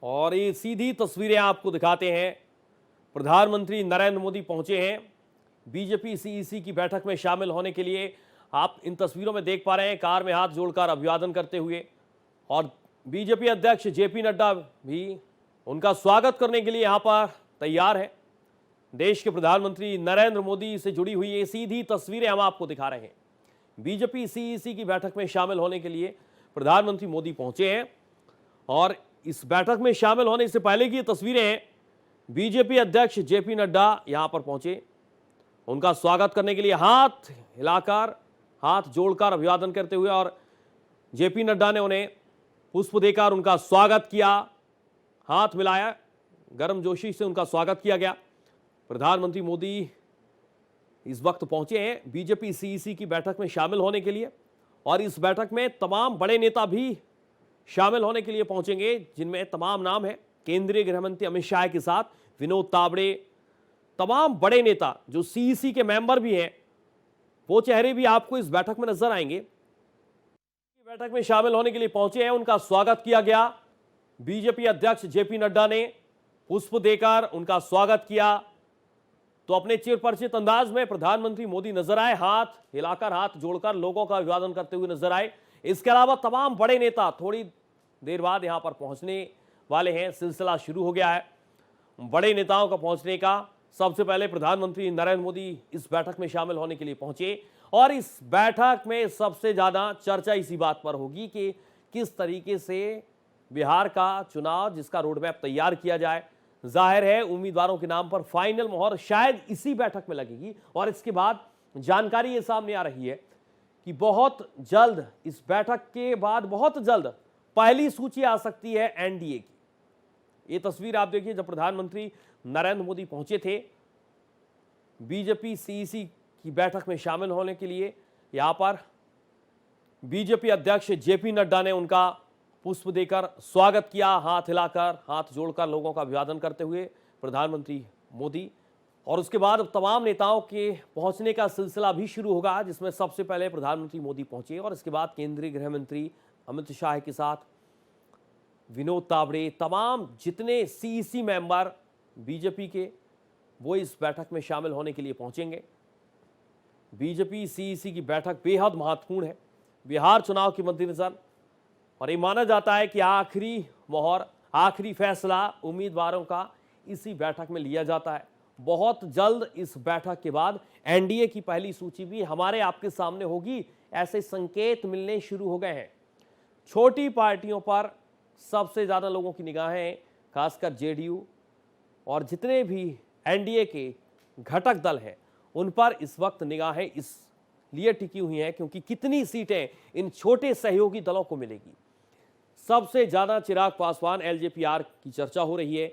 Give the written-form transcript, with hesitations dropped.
और ये सीधी तस्वीरें आपको दिखाते हैं। प्रधानमंत्री नरेंद्र मोदी पहुंचे हैं बीजेपी सीईसी की बैठक में शामिल होने के लिए। आप इन तस्वीरों में देख पा रहे हैं कार में हाथ जोड़कर अभिवादन करते हुए, और बीजेपी अध्यक्ष जेपी नड्डा भी उनका स्वागत करने के लिए यहां पर तैयार है। देश के प्रधानमंत्री नरेंद्र मोदी से जुड़ी हुई ये सीधी तस्वीरें हम आपको दिखा रहे हैं। बीजेपी सीईसी की बैठक में शामिल होने के लिए प्रधानमंत्री मोदी पहुंचे हैं, और इस बैठक में शामिल होने से पहले की ये तस्वीरें हैं। बीजेपी अध्यक्ष जेपी नड्डा यहां पर पहुंचे, उनका स्वागत करने के लिए हाथ हिलाकर, हाथ जोड़कर अभिवादन करते हुए, और जेपी नड्डा ने उन्हें पुष्प देकर उनका स्वागत किया, हाथ मिलाया, गर्मजोशी से उनका स्वागत किया गया। प्रधानमंत्री मोदी इस वक्त पहुंचे हैं बीजेपी सीईसी की बैठक में शामिल होने के लिए, और इस बैठक में तमाम बड़े नेता भी शामिल होने के लिए पहुंचेंगे, जिनमें तमाम नाम है केंद्रीय गृह मंत्री अमित शाह के साथ विनोद तावड़े, तमाम बड़े नेता जो सीईसी के मेंबर भी हैं, वो चेहरे भी आपको इस बैठक में नजर आएंगे। बैठक में शामिल होने के लिए पहुंचे हैं, उनका स्वागत किया गया। बीजेपी अध्यक्ष जेपी नड्डा ने पुष्प देकर उनका स्वागत किया, तो अपने चिरपरिचित अंदाज में प्रधानमंत्री मोदी नजर आए, हाथ हिलाकर, हाथ जोड़कर लोगों का अभिवादन करते हुए नजर आए। इसके अलावा तमाम बड़े नेता थोड़ी देर बाद यहां पर पहुंचने वाले हैं। सिलसिला शुरू हो गया है बड़े नेताओं का पहुंचने का। सबसे पहले प्रधानमंत्री नरेंद्र मोदी इस बैठक में शामिल होने के लिए पहुंचे, और इस बैठक में सबसे ज्यादा चर्चा इसी बात पर होगी कि किस तरीके से बिहार का चुनाव, जिसका रोडमैप तैयार किया जाए। जाहिर है उम्मीदवारों के नाम पर फाइनल मोहर शायद इसी बैठक में लगेगी, और इसके बाद जानकारी ये सामने आ रही है कि बहुत जल्द, इस बैठक के बाद बहुत जल्द पहली सूची आ सकती है एनडीए की। ये तस्वीर आप देखिए, जब प्रधानमंत्री नरेंद्र मोदी पहुंचे थे बीजेपी सीईसी की बैठक में शामिल होने के लिए, यहां पर बीजेपी अध्यक्ष जेपी नड्डा ने उनका पुष्प देकर स्वागत किया, हाथ हिलाकर, हाथ जोड़कर लोगों का अभिवादन करते हुए प्रधानमंत्री मोदी। और उसके बाद तमाम नेताओं के पहुंचने का सिलसिला भी शुरू होगा, जिसमें सबसे पहले प्रधानमंत्री मोदी पहुंचे, और इसके बाद केंद्रीय गृह मंत्री अमित शाह के साथ विनोद तावड़े, तमाम जितने सीईसी मेंबर बीजेपी के, वो इस बैठक में शामिल होने के लिए पहुंचेंगे। बीजेपी सीईसी की बैठक बेहद महत्वपूर्ण है बिहार चुनाव के मद्देनजर, और ये माना जाता है कि आखिरी मोहर, आखिरी फैसला उम्मीदवारों का इसी बैठक में लिया जाता है। बहुत जल्द इस बैठक के बाद एनडीए की पहली सूची भी हमारे आपके सामने होगी, ऐसे संकेत मिलने शुरू हो गए हैं। छोटी पार्टियों पर सबसे ज्यादा लोगों की निगाहें, खासकर जेडीयू और जितने भी एनडीए के घटक दल हैं, उन पर इस वक्त निगाहें इसलिए टिकी हुई हैं क्योंकि कितनी सीटें इन छोटे सहयोगी दलों को मिलेगी। सबसे ज्यादा चिराग पासवान एलजेपीआर की चर्चा हो रही है,